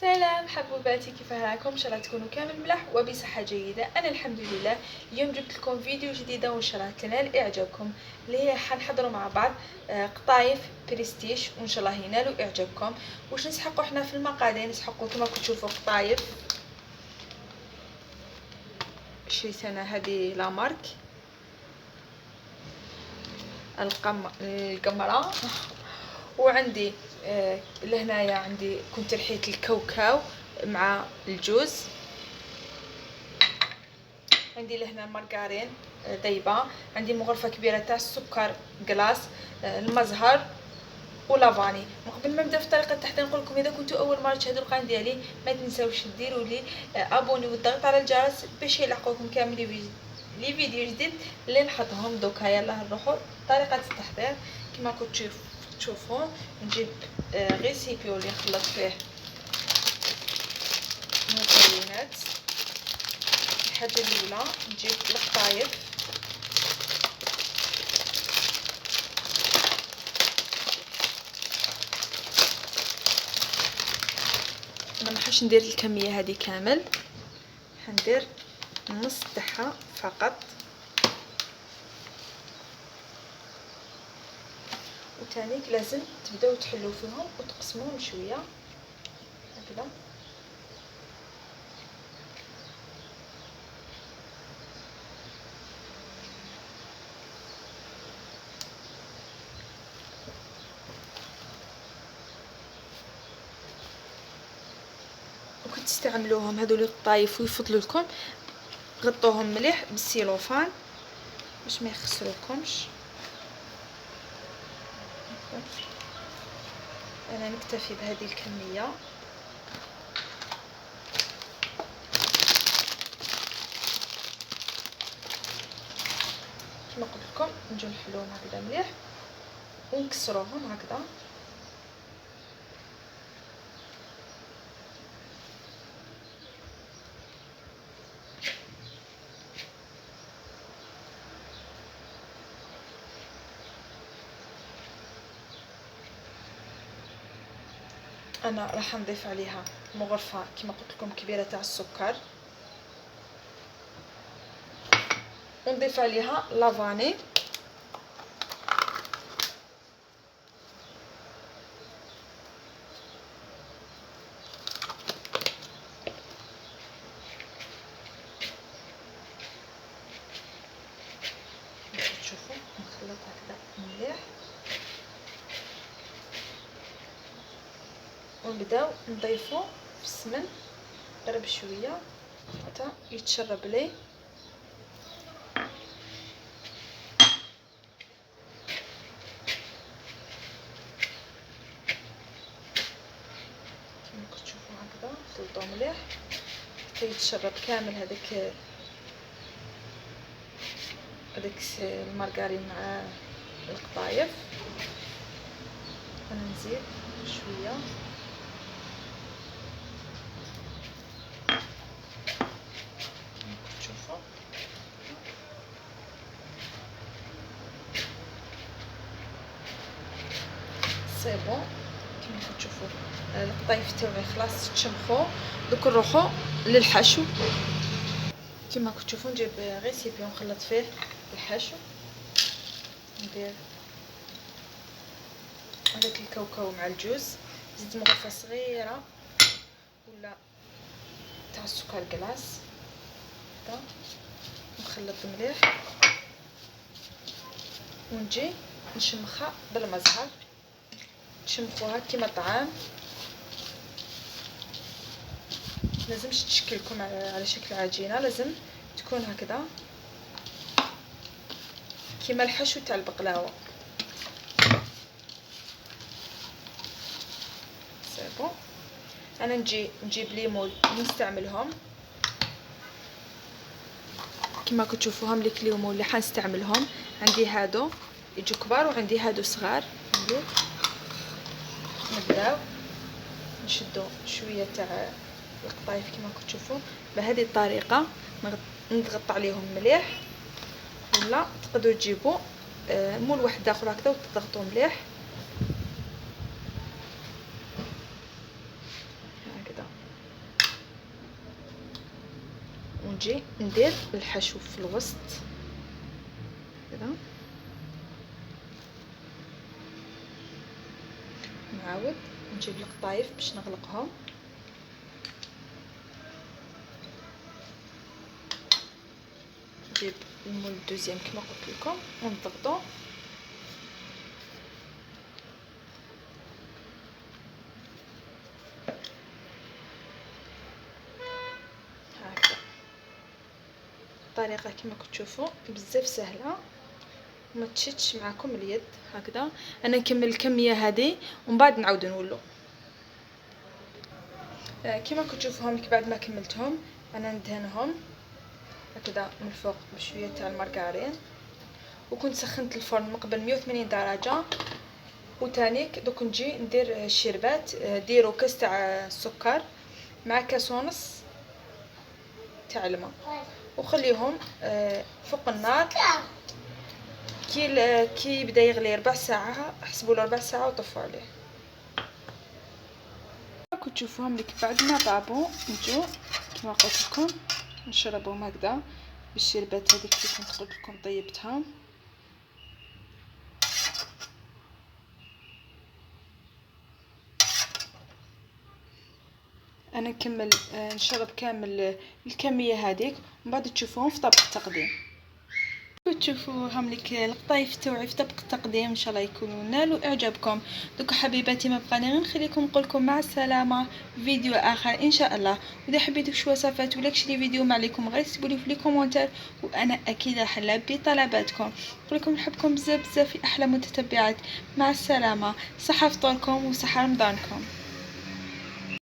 سلام حبوباتي، كيف راكم؟ ان شاء الله تكونوا كامل ملاح وبصحه جيده. انا الحمد لله. اليوم جبت لكم فيديو جديده وان شاء الله تنال اعجابكم، اللي هي حنحضروا مع بعض قطايف بريستيش وان شاء الله ينالوا اعجابكم. واش نسحقوا احنا في المقادير؟ نسحقوا كما كنتم تشوفوا قطايف. شريت انا هذه لا مارك القمره وعندي لهنايا عندي كنت رحيت الكاوكاو مع الجوز. عندي لهنا مارغرين ذايبه، عندي مغرفه كبيره تاع السكر كلاص، المزهر ولافاني. وقبل ما نبدا في طريقه التحضير نقول لكم اذا كنتوا اول مره تشاهدوا القناه ديالي ما تنساوش ديروا لي ابوني والضغط على الجرس باش يلحقوكم كامل لي فيديو جديد اللي نحطهم. دوكا يلا نروحوا طريقه التحضير. كما كنتوا تشوفوا نجيب ريسيبي اللي نخلط فيه المكونات. الحاجه الاولى نجيب القطايف، انا ما حاش ندير الكميه هذه كامل، حندير النص تاعها فقط. وتانيك لازم تبداو تحلوا فيهم وتقسموهم شويه هكذا. وكنت تستعملوهم هذول الطايف ويفضلوا لكم غطوهم مليح بالسيلوفان باش ما يخسروكمش. انا نكتفي بهذه الكميه. كما قلت لكم نجيو نحلوهم هكذا مليح ونكسروهم هكذا. انا راح نضيف عليها مغرفه كما قلت لكم كبيره تاع السكر، ونضيف عليها لافاني، تشوفوا نخلط هكذا مليح ونبداو نضيفو في السمن غير بشويه حتى يتشرب ليه. كما كتشوفوا هكذا خلطوه مليح حتى يتشرب كامل هذاك المارغرين مع القطايف. انا نزيد شويه تشوفوا سي بون. كما كتشوفوا القطايف تاعي خلاص تشمخوا. دوك نروحوا للحشو. كما كتشوفوا نجيب ريسيبي ونخلط فيه الحشو. ندير هذاك الكاوكاو مع الجوز، زيت مغرفه صغيره ولا تاع السكر كلاص هكذا، نخلط مليح ونجي نشمخها بالمزهر. تشمخوها كيما طعام، لازمش تشكلكم على شكل عجينه، لازم تكون هكذا كيما الحشو تاع البقلاوه. سيبون. انا نجيب ليمون نستعملهم كما كتشوفوهم ليك ليمون اللي حنستعملهم. عندي هادو يجوا كبار وعندي هادو صغار. نبداو نشدو شويه تاع القطايف كما كتشوفوا بهذه الطريقه، نضغط عليهم مليح، ولا تقدروا تجيبوا مول واحد اخر هكذا وتضغطوا مليح هكذا. نجي ندير الحشو في الوسط كذا، نعاود نجيب القطايف باش نغلقهم، نجيب المول الدوزيام كما قلت لكم ونضغطو، هكذا الطريقه كما كتشوفوا بزاف سهله وما تشدش معكم اليد. هكذا انا نكمل الكميه هذه ومن بعد نعاود نولو. كما كتشوفوهم بعد ما كملتهم انا ندهنهم هكذا من الفوق بشويه تاع المارغرين، وكنت سخنت الفرن من قبل 180 درجه. وتانيك دوك نجي ندير الشربات، ديروا كاس تاع السكر مع كاس ونص تاع الماء وخليهم فوق النار كي يبدا يغلي 4 ساعه، حسبوا له 4 ساعه وطفوا عليه. كنت تشوفوهم لك بعد ما طابوا نجو كما قلت لكم نشربوهم هكذا بالشربات هذيك اللي كنت قلت لكم طيبتها. انا نكمل نشرب كامل الكميه هذيك ومن بعد تشوفوهم في طبق التقديم. تشوفوهم لك القطايف تاوعي في طبق التقديم، ان شاء الله يكونوا نالوا اعجابكم. دوك حبيباتي ما بقى غير نخليكم نقول لكم مع السلامه في فيديو اخر ان شاء الله. واذا حبيتوا شي وصفات ولا شي فيديو ما عليكم غير تكتبوا لي في لي كومونتير وانا اكيد راح نلبي طلباتكم. نقول لكم نحبكم بزاف بزاف، في احلى متتبعات. مع السلامه، صحه فطوركم وصحه رمضانكم.